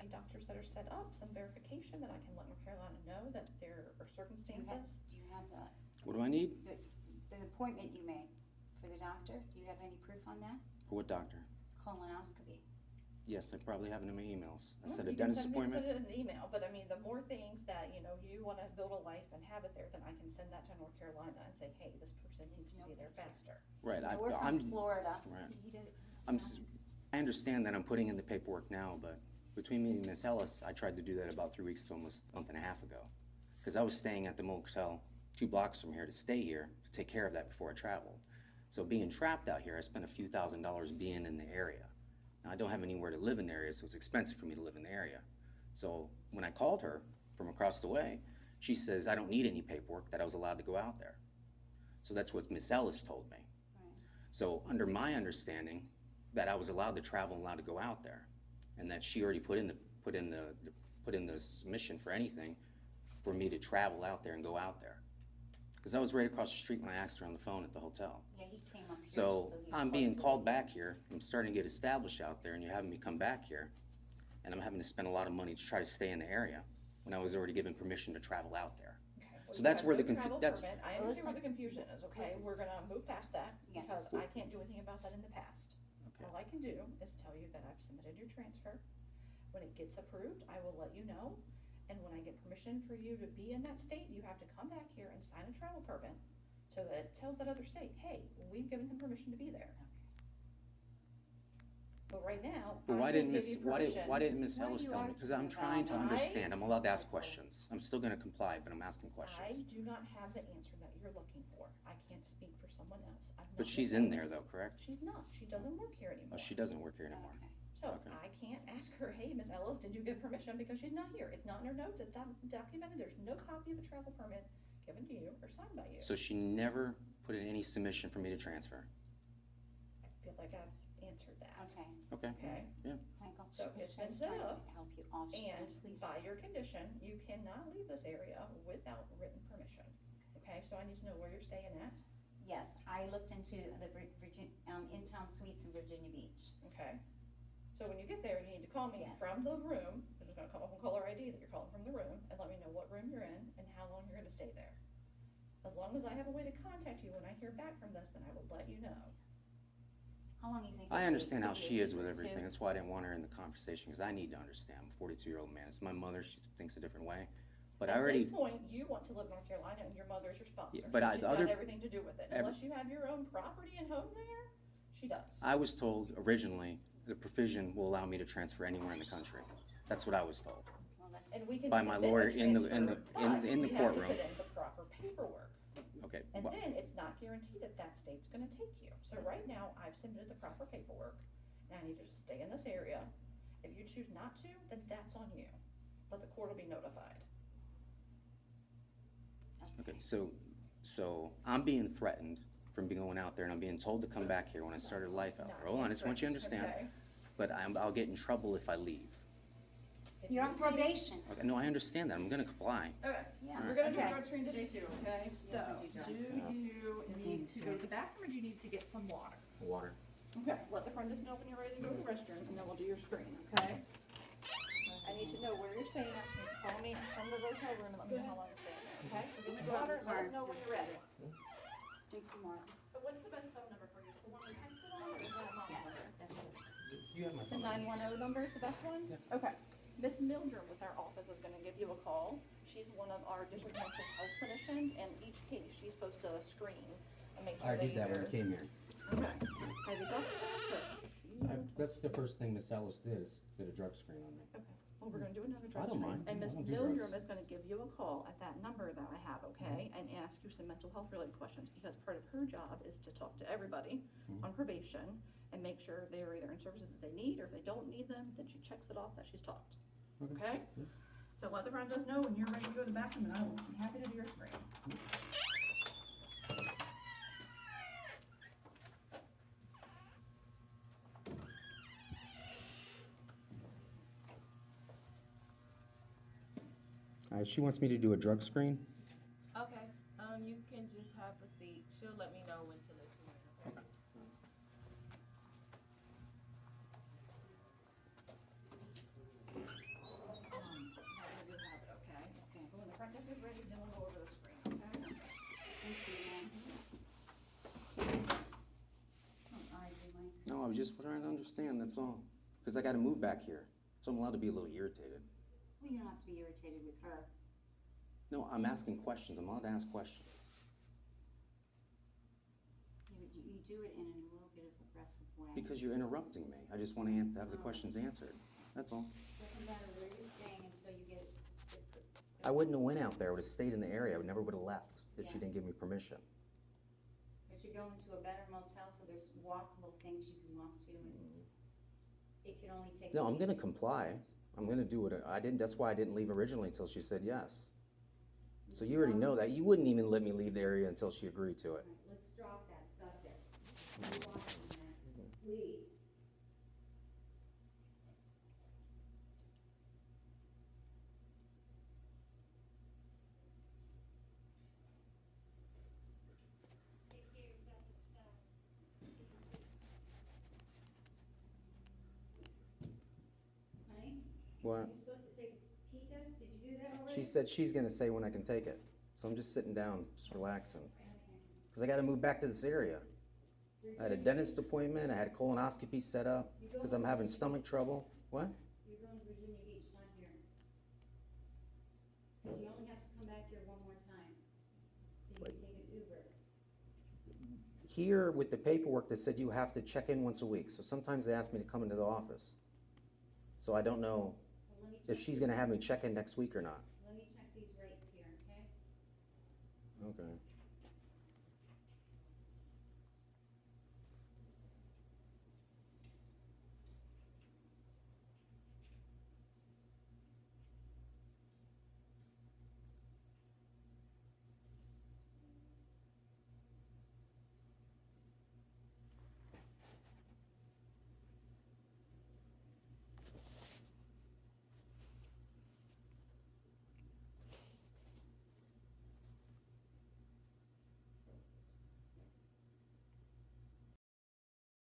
any doctors that are set up, some verification that I can let North Carolina know that there are circumstances. Do you have What do I need? the appointment you made for the doctor? Do you have any proof on that? For what doctor? Colonoscopy. Yes, I probably have it in my emails. I said a You can dentist send appointment. it in an email, but I mean, the more things that, you know, you wanna build a life and have it there, then I can send that to North Carolina and say, hey, this person needs to be there faster. Right, You know, we're I'm, from Florida. right. He did- I understand that I'm putting in the paperwork now, but between me and Miss Ellis, I tried to do that about 3 weeks to almost a month and a half ago. Because I was staying at the motel 2 blocks from here to stay here, to take care of that before I traveled. So being trapped out here, I spent a few $1,000s being in the area. Now, I don't have anywhere to live in the area, so it's expensive for me to live in the area. So when I called her from across the way, she says I don't need any paperwork, that I was allowed to go out there. So that's what Miss Ellis told me. Right. So under my understanding, that I was allowed to travel and allowed to go out there, and that she already put in the submission for anything for me to travel out there and go out there. Because I was right across the street when I asked her on the phone at the hotel. Yeah, he came up here So just so he's I'm being closer. called back here, I'm starting to get established out there, and you're having me come back here, and I'm having to spend a lot of money to try to stay in the area, when I was already given permission to travel out there. Well, So you that's have where no the travel that's, permit. I understand where the confusion is, okay? Listen. We're gonna move past that, Yes. because I can't do anything about that in the past. okay, All I can do is tell you that I've submitted your transfer. When it gets approved, I will let you know, and when I get permission for you to be in that state, you have to come back here and sign a travel permit. So that it tells that other state, hey, we've given him permission to be there. But right now, but I why will didn't give Miss, you why permission. didn't Miss Why are Ellis you tell me? Because I'm arguing trying to about it? understand, I'm allowed to ask questions, I'm still gonna comply, but I'm asking I questions. do not have the answer that you're looking for. I can't speak for someone else. I've But not she's been in there noticed. though, correct? She's not. She doesn't work here Oh, anymore. she doesn't work here anymore. Okay. So Okay. I can't ask her, hey, Miss Ellis, did you give permission? Because she's not here. It's not in her notes. It's documented. There's no copy of a travel permit given to you or signed by you. So she never put in any submission for me to transfer? I feel like I've answered that. Okay, Okay, Okay? yeah, Michael, So she's it's been just set trying up, to help you off, And please. by your condition, you cannot leave this area without written permission. Okay, so I need to know where you're staying at. Yes, I looked into the in-town suites in Virginia Beach. Okay? So when you get there, you need to call me Yes. from the room. I'm just gonna come up and caller ID that you're calling from the room and let me know what room you're in and how long you're gonna stay there. As long as I have a way to contact you when I hear back from this, then I will let you know. How long do you think? I it understand could how be? she is with Two? everything, that's why I didn't want her in the conversation, because I need to understand, I'm a 42-year-old man, it's my mother, she thinks a different way, but I At already, this point, you want to live in North Carolina and your mother is your sponsor. Yeah, but so I- she's the other- got everything to do with it. every- Unless you have your own property and home there, she does. I was told originally, the provision will allow me to transfer anywhere in the country, that's what I was told. Well, that's, And we can by my submit a lawyer in the- transfer, but in the we have to courtroom. put in the proper paperwork. Okay, And well, then it's not guaranteed that that state's gonna take you. So right now, I've submitted the proper paperwork, and I need you to stay in this area. If you choose not to, then that's on you, but the court will be notified. okay, so I'm being threatened from being going out there, and I'm being told to come back here when I started life out Not there. Hold on, I just want you to threats, understand, okay? but I'll get in trouble if I leave. If you're you on leave- probation. Okay, no, I understand that, I'm gonna comply. Okay, Yeah, we're gonna do a okay. drug screen today too, okay? So, doesn't do do drugs. you need to go to the bathroom or do you need to get some water? Water. Okay, let the front desk know when you're ready to go to the restroom and then we'll do your screen, okay? I need to know where you're staying, ask you to call me from the hotel room and let me know how long you're staying there, okay? So give me water and let us know when you're ready. Drink some water. But what's the best phone number for you? The one we texted on or is that mom's Yes, number? that is. You have my The phone. 910 number is the best one? Yeah. Okay. Miss Mildred with our office is gonna give you a call. She's one of our district mental health clinicians, and each case, she's supposed to screen and make sure I they did that when I either. came here. Okay. Have you got that? That's the first thing Miss Ellis did, is did a drug screen on me. Okay, well, we're gonna do another I drug don't screen. mind. And I Miss don't do Mildred drugs. is gonna give you a call at that number that I have, okay? And ask you some mental health related questions, because part of her job is to talk to everybody on probation and make sure they're either in services that they need, or if they don't need them, then she checks it off that she's talked. Okay? So let the front desk know when you're ready to go to the bathroom, and I will be happy to do your screen. She wants me to do a drug screen? Okay, you can just have a seat. She'll let me know when to let you in, okay? just trying to understand, that's all. Because I gotta move back here, so I'm allowed to be a little irritated. Well, you don't have to be irritated with her. No, I'm asking questions, I'm allowed to ask questions. You do it in a little bit of aggressive way. Because you're interrupting me. I just want to have the questions answered. That's all. Doesn't matter where you're staying until you get. I wouldn't have went out there. I would have stayed in the area. I never would have left if she Yeah. didn't give me permission. But you're going to a better motel, so there's walkable things you can walk to, and it can only take. No, I'm gonna comply. I'm gonna do what I didn't. That's why I didn't leave originally until she said yes. So you already know that. You wouldn't even let me leave the area until she agreed to it. Alright, let's drop that subject. Move on from that, please. Honey, What? you're supposed to take a pee test, did you do that already? She said she's gonna say when I can take it. So I'm just sitting down, just relaxing. Okay. Cause I gotta move back to this area. I had a dentist appointment. I had a colonoscopy set up because I'm having stomach trouble. What? You're going to Virginia Beach, not here. Cause you only have to come back here one more time, so you can take an Uber. Here with the paperwork that said you have to check in once a week. So sometimes they ask me to come into the office. So I don't know Well, let me if check she's these- gonna have me check in next week or not. Let me check these rates here, okay? Okay.